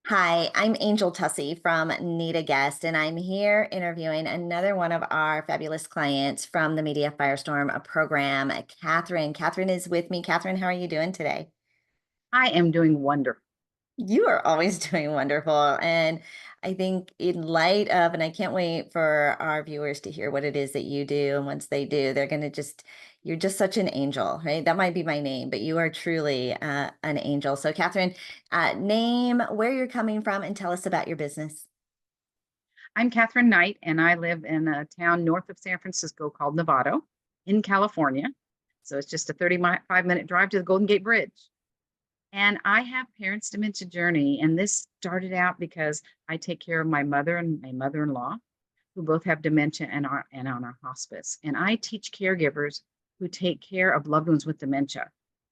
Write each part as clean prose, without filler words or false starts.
Hi, I'm Angel Tussey from Need a Guest, and I'm here interviewing another one of our fabulous clients from the Media Firestorm program, Catherine. Catherine is with me. Catherine, how are you doing today? I am doing wonderful. You are always doing wonderful. And I think, in light of, and I can't wait for our viewers to hear what it is that you do. And once they do, they're going to you're just such an angel, right? That might be my name, but you are truly an angel. So, Catherine, name where you're coming from and tell us about your business. I'm Catherine Knight, and I live in a town north of San Francisco called Novato in California. So it's just a 35-minute drive to the Golden Gate Bridge. And I have Parents Dementia Journey. And this started out because I take care of my mother and my mother-in-law, who both have dementia and on our hospice. And I teach caregivers who take care of loved ones with dementia.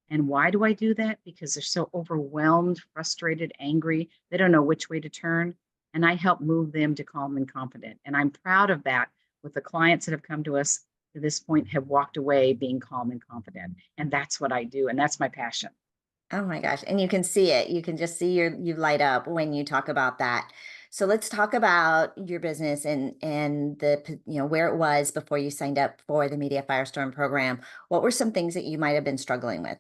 And why do I do that? Because they're so overwhelmed, frustrated, angry. They don't know which way to turn. And I help move them to calm and confident. And I'm proud of that with the clients that have come to us to this point have walked away being calm and confident. And that's what I do. And that's my passion. Oh my gosh. And you can see it. You can just see you light up when you talk about that. So let's talk about your business and where it was before you signed up for the Media Firestorm program. What were some things that you might have been struggling with?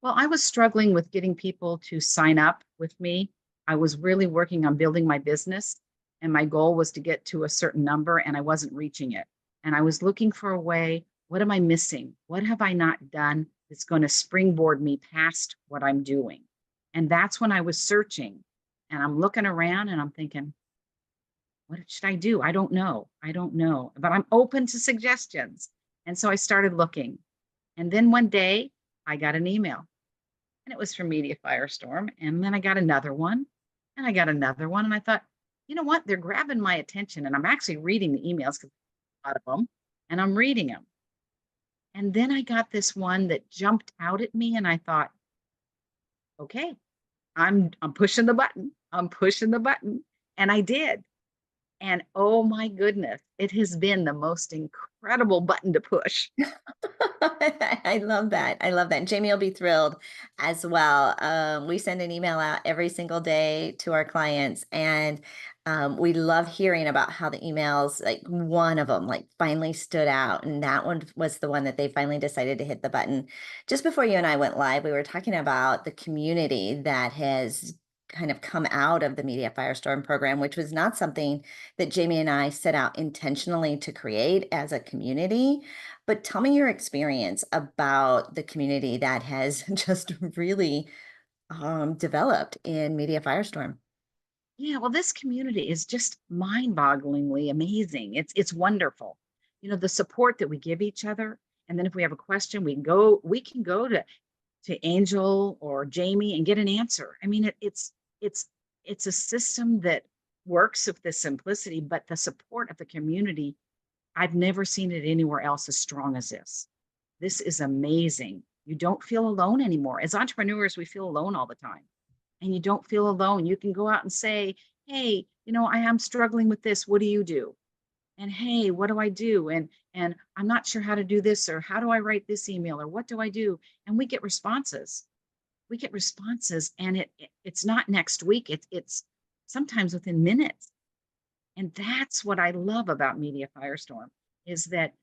Well, I was struggling with getting people to sign up with me. I was really working on building my business, and my goal was to get to a certain number, and I wasn't reaching it. And I was looking for a way, what am I missing? What have I not done that's going to springboard me past what I'm doing? And that's when I was searching, and I'm looking around and I'm thinking, what should I do? I don't know. I don't know, but I'm open to suggestions. And so I started looking. And then one day I got an email, and it was from Media Firestorm. And then I got another one, and I got another one. And I thought, you know what? They're grabbing my attention. And I'm actually reading the emails because a lot of them, and I'm reading them. And then I got this one that jumped out at me, and I thought, okay, I'm pushing the button. I'm pushing the button. And I did. And oh my goodness, it has been the most incredible button to push. I love that. I love that. And Jamie will be thrilled as well. We send an email out every single day to our clients, and we love hearing about how the emails, like one of them, like finally stood out, and that one was the one that they finally decided to hit the button. Just before you and I went live, we were talking about the community that has kind of come out of the Media Firestorm program, which was not something that Jamie and I set out intentionally to create as a community. But tell me your experience about the community that has just really developed in Media Firestorm. Yeah, well, this community is just mind-bogglingly amazing. It's wonderful. You know, the support that we give each other. And then if we have a question, we can go to Angel or Jamie and get an answer. I mean, it's a system that works with the simplicity, but the support of the community, I've never seen it anywhere else as strong as this. This is amazing. You don't feel alone anymore. As entrepreneurs, we feel alone all the time, and you don't feel alone. You can go out and say, hey, I am struggling with this. What do you do? And hey, what do I do? And I'm not sure how to do this, or how do I write this email, or what do I do? And we get responses. We get responses, and it's not next week. It's sometimes within minutes. And that's what I love about Media Firestorm is that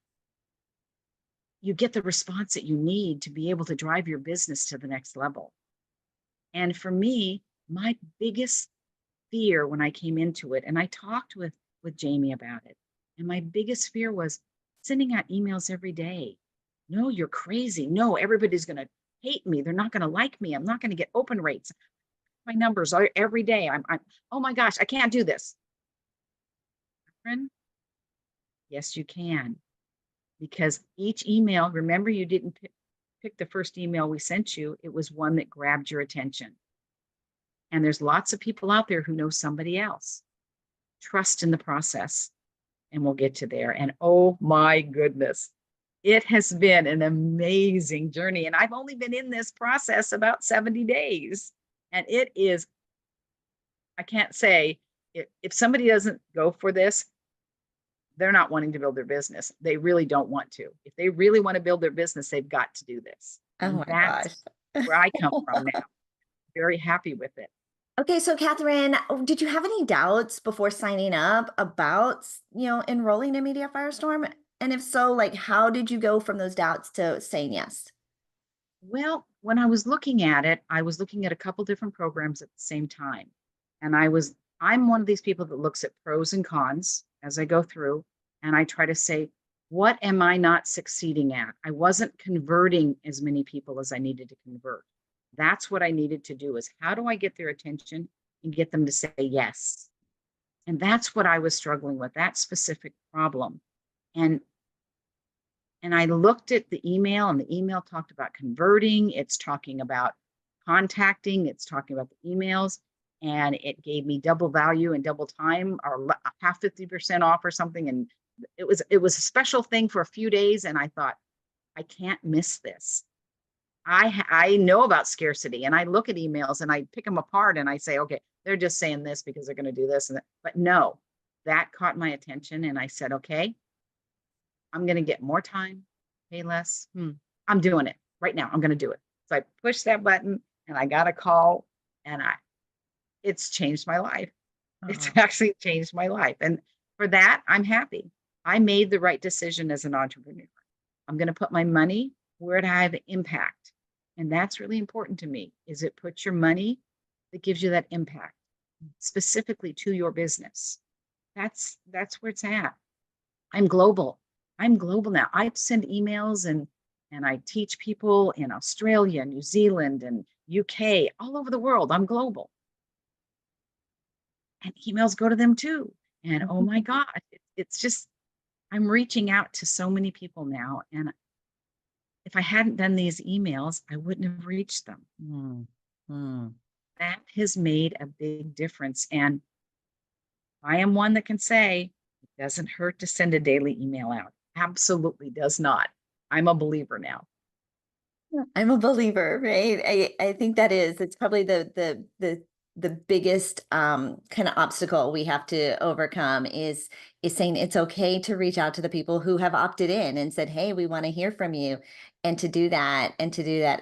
you get the response that you need to be able to drive your business to the next level. And for me, my biggest fear when I came into it, and I talked with Jamie about it, and my biggest fear was sending out emails every day. No, you're crazy. No, everybody's going to hate me. They're not going to like me. I'm not going to get open rates. My numbers are every day. I'm oh my gosh, I can't do this. Friend, yes, you can. Because each email, remember, you didn't pick the first email we sent you, it was one that grabbed your attention. And there's lots of people out there who know somebody else. Trust in the process, and we'll get to there. And oh my goodness, it has been an amazing journey. And I've only been in this process about 70 days. And it is, I can't say, if somebody doesn't go for this, they're not wanting to build their business. They really don't want to. If they really want to build their business, they've got to do this. Oh And my that's gosh. where I come from now. Very happy with it. Okay, so Catherine, did you have any doubts before signing up about, enrolling in Media Firestorm? And if so, like, how did you go from those doubts to saying yes? Well, when I was looking at it, I was looking at a couple different programs at the same time. And I'm one of these people that looks at pros and cons as I go through, and I try to say, what am I not succeeding at? I wasn't converting as many people as I needed to convert. That's what I needed to do, is how do I get their attention and get them to say yes? And that's what I was struggling with, that specific problem. And I looked at the email, and the email talked about converting, it's talking about contacting, it's talking about the emails, and it gave me double value and double time, or half 50% off or something. And it was a special thing for a few days. And I thought, I can't miss this. I know about scarcity, and I look at emails and I pick them apart and I say, okay, they're just saying this because they're going to do this and that. But no, that caught my attention. And I said, okay, I'm going to get more time, pay less. I'm doing it right now. I'm going to do it. So I pushed that button and I got a call, and it's changed my life. It's Oh, actually changed my life. And for that, I'm happy. I made the right decision as an entrepreneur. I'm going to put my money where it have impact. And that's really important to me, is it puts your money that gives you that impact specifically to your business. That's where it's at. I'm global. I'm global now. I send emails, and I teach people in Australia, New Zealand, and UK, all over the world. I'm global. And emails go to them too. And oh my God, it's just, I'm reaching out to so many people now. And if I hadn't done these emails, I wouldn't have reached them. mm, mm. That has made a big difference. And I am one that can say it doesn't hurt to send a daily email out. Absolutely does not. I'm a believer now. I'm a believer, right? I think that is, it's probably the biggest kind of obstacle we have to overcome is saying it's okay to reach out to the people who have opted in and said, "Hey, we want to hear from you," and to do that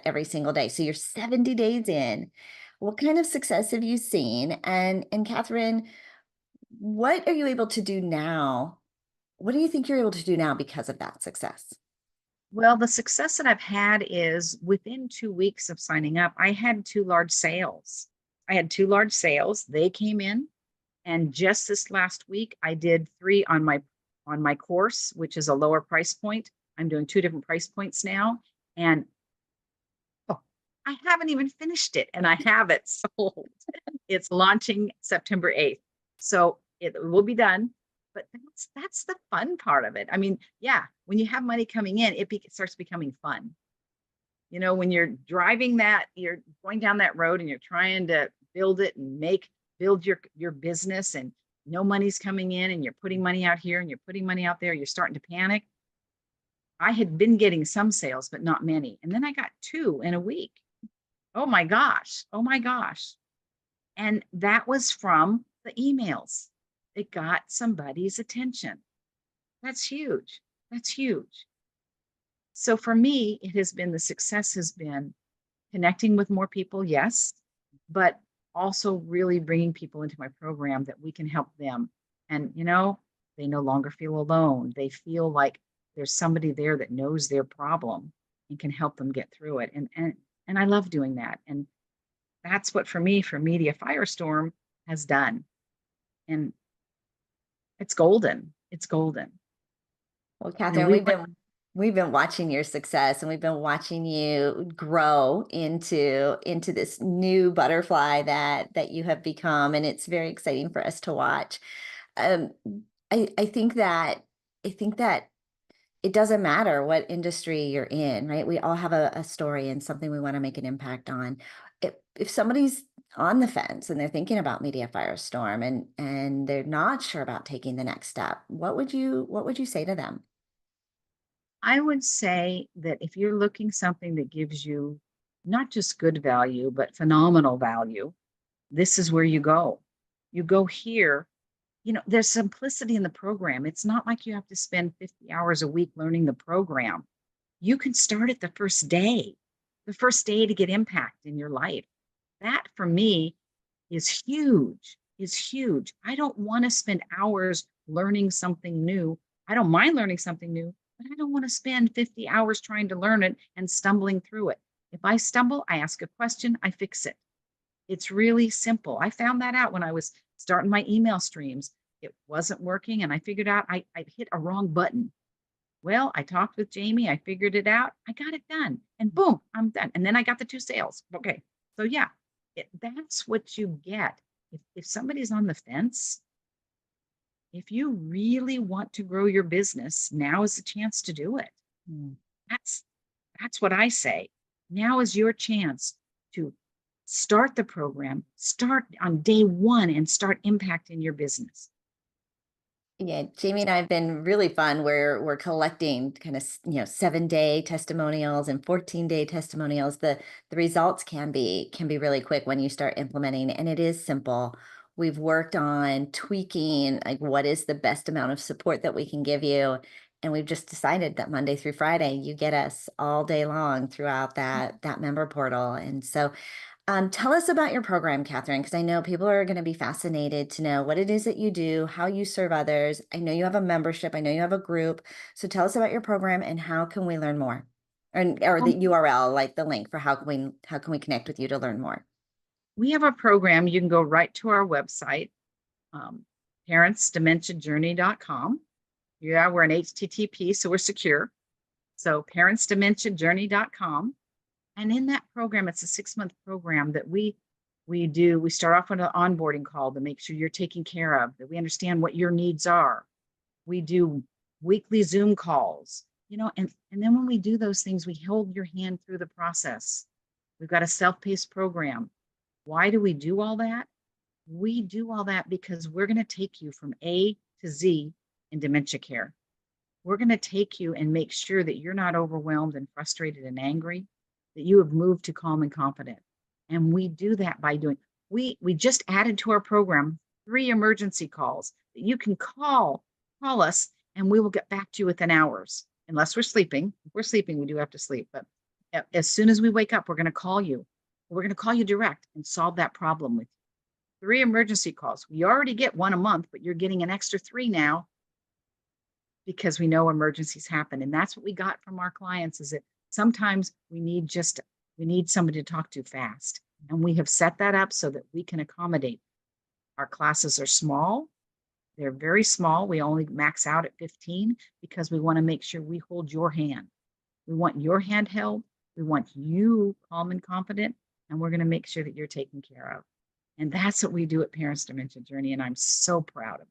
every single day. So you're 70 days in. What kind of success have you seen? And Catherine, what are you able to do now? What do you think you're able to do now because of that success? Well, the success that I've had is within 2 weeks of signing up, I had two large sales. I had two large sales. They came in, and just this last week, I did three on my course, which is a lower price point. I'm doing two different price points now, and oh, I haven't even finished it, and I have it sold. It's launching September 8th, so it will be done. But that's the fun part of it. I mean, yeah, when you have money coming in, it starts becoming fun. When you're driving that, you're going down that road and you're trying to build it and build your business, and no money's coming in, and you're putting money out here and you're putting money out there, you're starting to panic. I had been getting some sales, but not many. And then I got two in a week. Oh my gosh. Oh my gosh. And that was from the emails. It got somebody's attention. That's huge. That's huge. So for me, the success has been connecting with more people, yes, but also really bringing people into my program that we can help them. And, they no longer feel alone. They feel like there's somebody there that knows their problem and can help them get through it. And I love doing that. And that's what, for Media Firestorm has done. And it's golden. It's golden. Well, You know, Catherine, we went we've been watching your success, and we've been watching you grow into this new butterfly that you have become, and it's very exciting for us to watch. Um, I think that it doesn't matter what industry you're in, right? We all have a story and something we want to make an impact on. If somebody's on the fence and they're thinking about Media Firestorm and they're not sure about taking the next step, what would you say to them? I would say that if you're looking something that gives you not just good value, but phenomenal value, this is where you go. You go here. There's simplicity in the program. It's not like you have to spend 50 hours a week learning the program. You can start it the first day to get impact in your life. That for me is huge. I don't want to spend hours learning something new. I don't mind learning something new, but I don't want to spend 50 hours trying to learn it and stumbling through it. If I stumble, I ask a question, I fix it. It's really simple. I found that out when I was starting my email streams. It wasn't working, and I figured out I hit a wrong button. Well, I talked with Jamie, I figured it out, I got it done, and boom, I'm done. And then I got the 2 sales. Okay. So yeah, that's what you get. If somebody's on the fence, if you really want to grow your business, now is the chance to do it. Mm. That's that's what I say. Now is your chance to start the program, start on day 1 and start impacting your business. Yeah, Jamie and I have been really fun. We're collecting kind of 7-day testimonials and 14-day testimonials. The results can be really quick when you start implementing, and it is simple. We've worked on tweaking like what is the best amount of support that we can give you, and we've just decided that Monday through Friday you get us all day long throughout that member portal. And so tell us about your program, Catherine, because I know people are going to be fascinated to know what it is that you do, how you serve others. I know you have a membership, I know you have a group. So tell us about your program and how can we learn more? Or Well, the URL, like the link for how can we connect with you to learn more? we have a program. You can go right to our website, um, parentsdementiajourney.com. Yeah, we're an HTTP, so we're secure. So parentsdementiajourney.com. And in that program, it's a 6-month program that we do. We start off with an onboarding call to make sure you're taken care of, that we understand what your needs are. We do weekly Zoom calls, and then when we do those things, we hold your hand through the process. We've got a self-paced program. Why do we do all that? We do all that because we're going to take you from A to Z in dementia care. We're going to take you and make sure that you're not overwhelmed and frustrated and angry, that you have moved to calm and confident. And we do that by we just added to our program 3 emergency calls that you can call us and we will get back to you within hours, unless we're sleeping. If we're sleeping, we do have to sleep. But as soon as we wake up, we're going to call you. We're going to call you direct and solve that problem with you. 3 emergency calls. We already get 1 a month, but you're getting an extra 3 now because we know emergencies happen. And that's what we got from our clients, is that sometimes we need somebody to talk to fast. And we have set that up so that we can accommodate. Our classes are small. They're very small. We only max out at 15 because we want to make sure we hold your hand. We want your hand held. We want you calm and confident, and we're going to make sure that you're taken care of. And that's what we do at Parents Dementia Journey. And I'm so proud of it.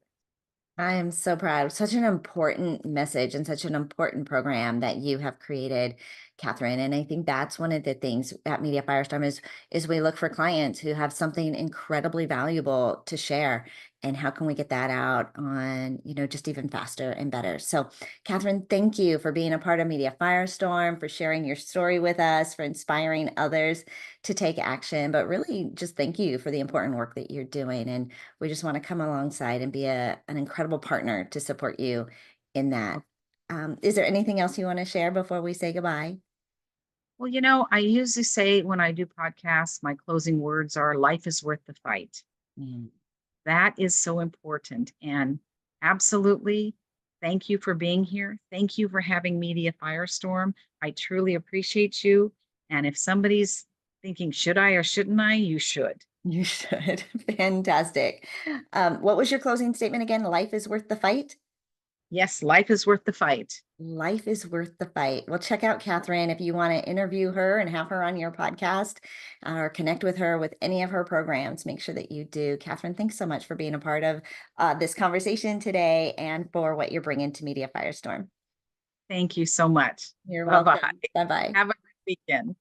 I am so proud. Such an important message and such an important program that you have created, Catherine. And I think that's one of the things at Media Firestorm is we look for clients who have something incredibly valuable to share. And how can we get that out on, just even faster and better? So, Catherine, thank you for being a part of Media Firestorm, for sharing your story with us, for inspiring others to take action. But really, just thank you for the important work that you're doing. And we just want to come alongside and be an incredible partner to support you in that. Is there anything else you want to share before we say goodbye? Well, I usually say when I do podcasts, my closing words are life is worth the fight. Mm. That is so important. And absolutely, thank you for being here. Thank you for having Media Firestorm. I truly appreciate you. And if somebody's thinking, should I or shouldn't I? You should. You should. Fantastic. What was your closing statement again? Life is worth the fight? Yes, life is worth the fight. Life is worth the fight. Well, check out Catherine if you want to interview her and have her on your podcast or connect with her with any of her programs. Make sure that you do. Catherine, thanks so much for being a part of this conversation today and for what you're bringing to Media Firestorm. Thank you so much. You're Bye bye. welcome. Bye bye. Have a good weekend.